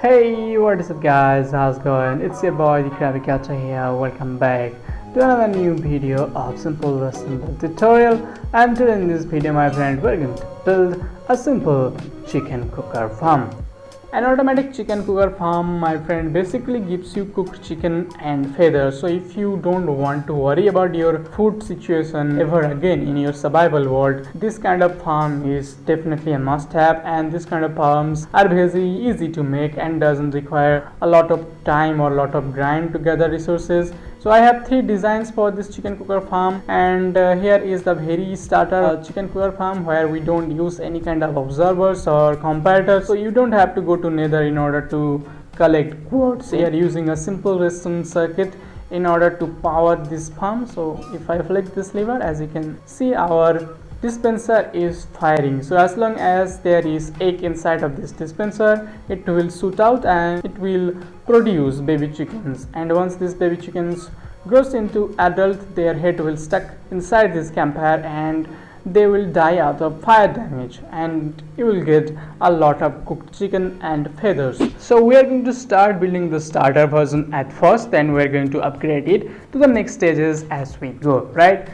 Hey, what is up guys, how's it going? It's your boy the Krabby Catcher here. Welcome back to another new video of simple assemble tutorial. And today in this video my friend, we're going to build a simple chicken cooker farm. An automatic chicken cooker farm, my friend, basically gives you cooked chicken and feathers. So if you don't want to worry about your food situation ever again in your survival world, this kind of farm is definitely a must-have. And this kind of farms are very easy to make and doesn't require a lot of time or a lot of grind to gather resources. So I have three designs for this chicken cooker farm, and here is the very starter chicken cooker farm where we don't use any kind of observers or comparators. So you don't have to go to Nether in order to collect quartz. Here using a simple redstone circuit in order to power this farm. So if I flick this lever, as you can see, our dispenser is firing. So as long as there is egg inside of this dispenser, it will shoot out and it will produce baby chickens. And once these baby chickens grows into adult, their head will stuck inside this campfire and they will die out of fire damage, and you will get a lot of cooked chicken and feathers. So we are going to start building the starter version at first, then we are going to upgrade it to the next stages as we go, right?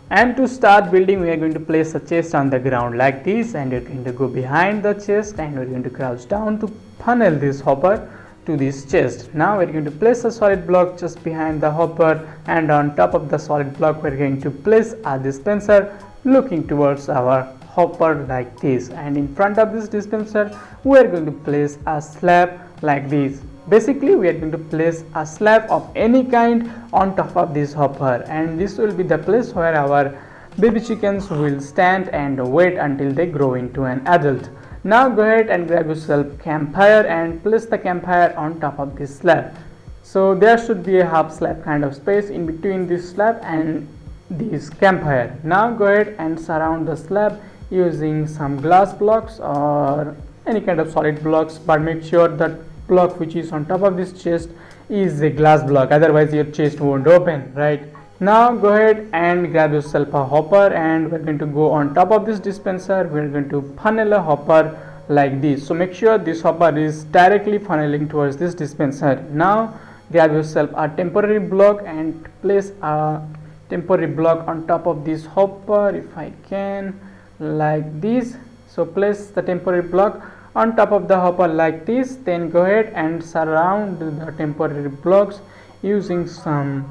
And to start building, we are going to place a chest on the ground like this, and you're going to go behind the chest and we're going to crouch down to funnel this hopper to this chest. Now we're going to place a solid block just behind the hopper, and on top of the solid block we're going to place a dispenser looking towards our hopper like this, and in front of this dispenser we are going to place a slab like this. Basically we are going to place a slab of any kind on top of this hopper, and this will be the place where our baby chickens will stand and wait until they grow into an adult. Now go ahead and grab yourself campfire and place the campfire on top of this slab. So there should be a half slab kind of space in between this slab and this campfire. Now go ahead and surround the slab using some glass blocks or any kind of solid blocks, but make sure that block which is on top of this chest is a glass block, otherwise your chest won't open, right? Now go ahead and grab yourself a hopper, and we're going to go on top of this dispenser. We're going to funnel a hopper like this. So make sure this hopper is directly funneling towards this dispenser. Now grab yourself a temporary block and place a temporary block on top of this hopper, if I can, like this. So place the temporary block on top of the hopper like this, then go ahead and surround the temporary blocks using some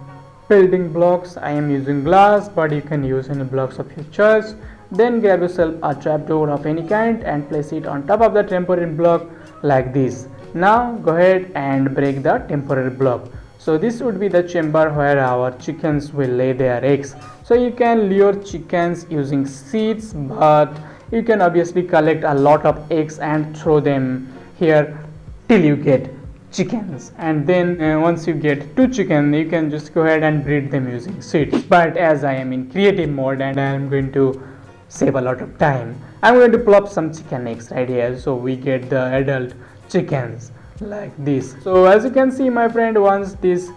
building blocks. I am using glass, but you can use any blocks of your choice. Then grab yourself a trapdoor of any kind and place it on top of the temporary block like this. Now go ahead and break the temporary block. So this would be the chamber where our chickens will lay their eggs. So you can lure chickens using seeds, but you can obviously collect a lot of eggs and throw them here till you get chickens, and then once you get 2 chickens you can just go ahead and breed them using seeds. But as I am in creative mode and I am going to save a lot of time, I'm going to plop some chicken eggs right here, so we get the adult chickens like this. So as you can see, my friend, once these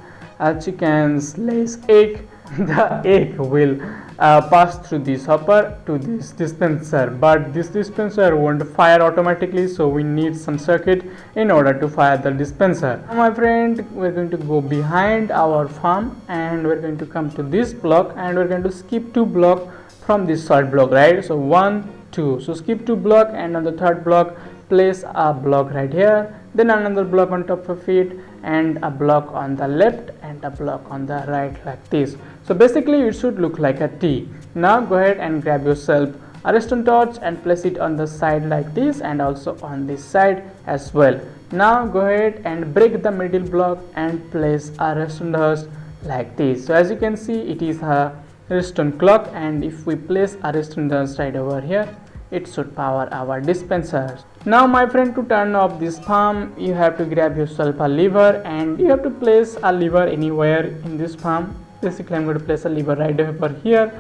chickens lays egg, the egg will pass through this hopper to this dispenser, but this dispenser won't fire automatically, so we need some circuit in order to fire the dispenser. Now, my friend, we're going to go behind our farm and we're going to come to this block, and we're going to skip 2 blocks from this solid block, right? So 1, 2, so skip 2 block, and on the third block place a block right here, then another block on top of it, and a block on the left and a block on the right like this. So basically it should look like a T. Now go ahead and grab yourself a redstone torch and place it on the side like this, and also on this side as well. Now go ahead and break the middle block and place a redstone dust like this. So as you can see, it is a redstone clock, and if we place a redstone dust right over here, it should power our dispensers. Now my friend, to turn off this farm, you have to grab yourself a lever, and you have to place a lever anywhere in this farm. Basically I'm going to place a lever right over here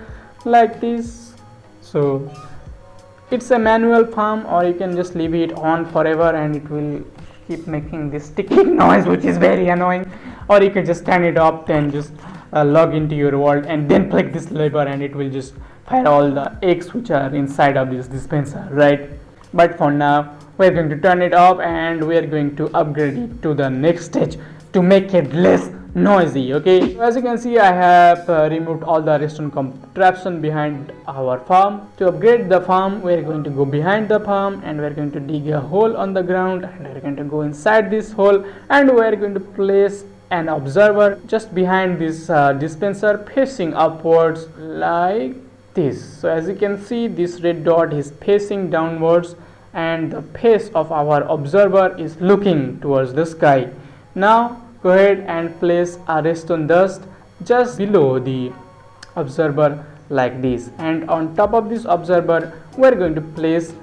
like this. So it's a manual farm, or you can just leave it on forever and it will keep making this ticking noise, which is very annoying. Or you can just turn it off, then just log into your world and then click this lever, and it will just fire all the eggs which are inside of this dispenser, right? But for now we're going to turn it off and we're going to upgrade it to the next stage to make it less noisy. Okay, so as you can see, I have removed all the redstone contraption behind our farm. To upgrade the farm, we're going to go behind the farm and we're going to dig a hole on the ground, and we're going to go inside this hole and we're going to place an observer just behind this dispenser facing upwards like this. So as you can see, this red dot is facing downwards and the face of our observer is looking towards the sky. Now go ahead and place a redstone dust just below the observer like this, and on top of this observer we're going to place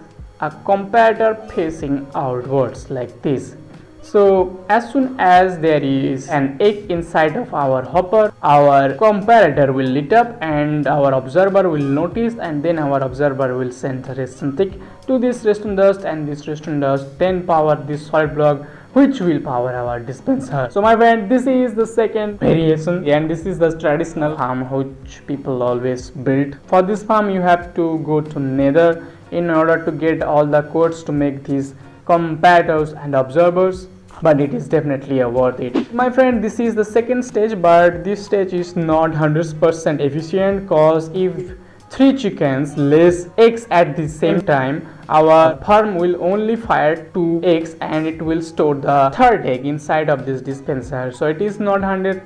a comparator facing outwards like this. So as soon as there is an egg inside of our hopper, our comparator will lit up and our observer will notice, and then our observer will send the redstone stick to this redstone dust, and this redstone dust then power this solid block which will power our dispenser. So my friend, this is the second variation and this is the traditional farm which people always build. For this farm you have to go to Nether in order to get all the codes to make these comparators and observers, but it is definitely worth it. My friend, this is the second stage, but this stage is not 100% efficient, cause if 3 chickens lays eggs at the same time, our farm will only fire 2 eggs and it will store the third egg inside of this dispenser. So it is not 100%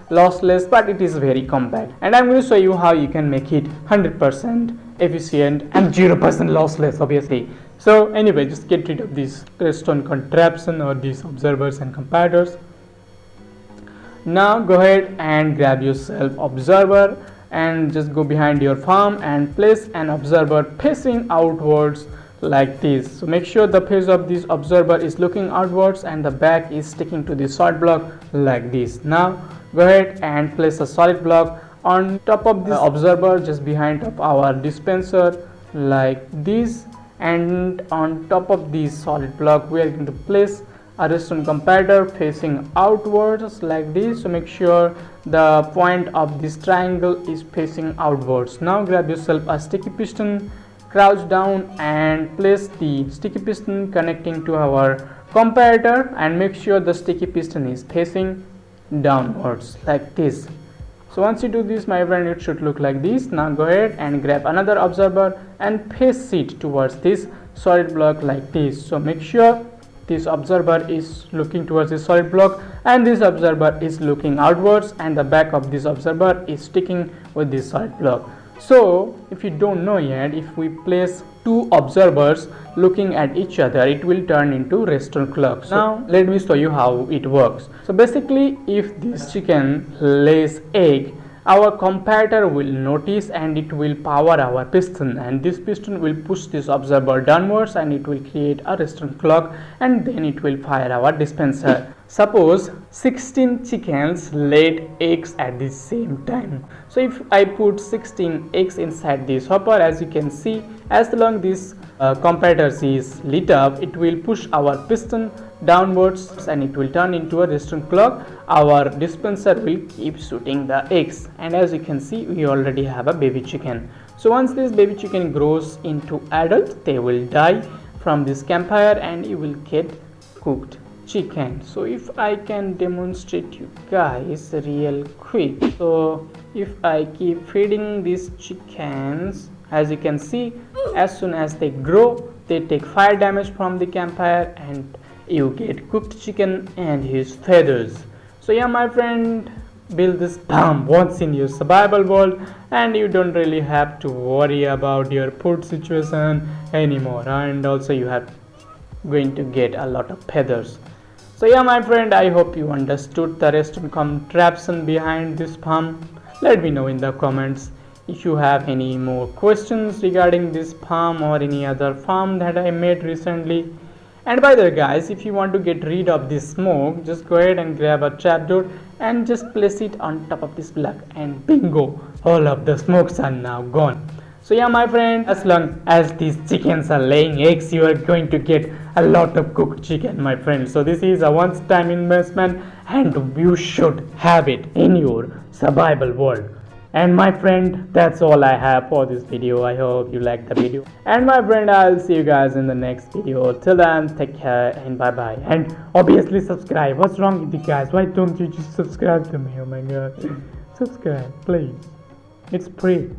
lossless, but it is very compact, and I'm going to show you how you can make it 100% efficient and 0% lossless, obviously. So anyway, just get rid of this redstone contraption or these observers and comparators. Now go ahead and grab yourself observer and just go behind your farm and place an observer facing outwards like this. So make sure the face of this observer is looking outwards and the back is sticking to the solid block like this. Now go ahead and place a solid block on top of this observer just behind of our dispenser like this, and on top of this solid block we are going to place a redstone comparator facing outwards like this. So make sure the point of this triangle is facing outwards. Now grab yourself a sticky piston, crouch down and place the sticky piston connecting to our comparator, and make sure the sticky piston is facing downwards like this. So once you do this, my friend, it should look like this. Now go ahead and grab another observer and face it towards this solid block like this. So make sure this observer is looking towards this solid block and this observer is looking outwards, and the back of this observer is sticking with this solid block. So if you don't know yet, if we place 2 observers looking at each other, it will turn into redstone clock. So now let me show you how it works. So basically, if this chicken lays egg, our comparator will notice and it will power our piston, and this piston will push this observer downwards and it will create a redstone clock, and then it will fire our dispenser. Suppose 16 chickens laid eggs at the same time. So if I put 16 eggs inside this hopper, as you can see, as long this comparator is lit up, it will push our piston downwards and it will turn into a redstone clock. Our dispenser will keep shooting the eggs, and as you can see, we already have a baby chicken. So once this baby chicken grows into adult, they will die from this campfire and you will get cooked chicken. So if I can demonstrate you guys real quick, so if I keep feeding these chickens, as you can see, as soon as they grow, they take fire damage from the campfire and you get cooked chicken and his feathers. So yeah, my friend, build this farm once in your survival world and you don't really have to worry about your food situation anymore, and also you have going to get a lot of feathers. So yeah, my friend, I hope you understood the redstone contraption behind this farm. Let me know in the comments if you have any more questions regarding this farm or any other farm that I made recently. And by the way guys, if you want to get rid of this smoke, just go ahead and grab a trapdoor and just place it on top of this block, and bingo, all of the smokes are now gone. So yeah, my friend, as long as these chickens are laying eggs, you are going to get a lot of cooked chicken, my friend. So this is a once-time investment and you should have it in your survival world. And my friend, that's all I have for this video. I hope you liked the video. And my friend, I'll see you guys in the next video. Till then, take care and bye bye. And obviously subscribe. What's wrong with you guys? Why don't you just subscribe to me? Oh my god. Subscribe, please. It's free.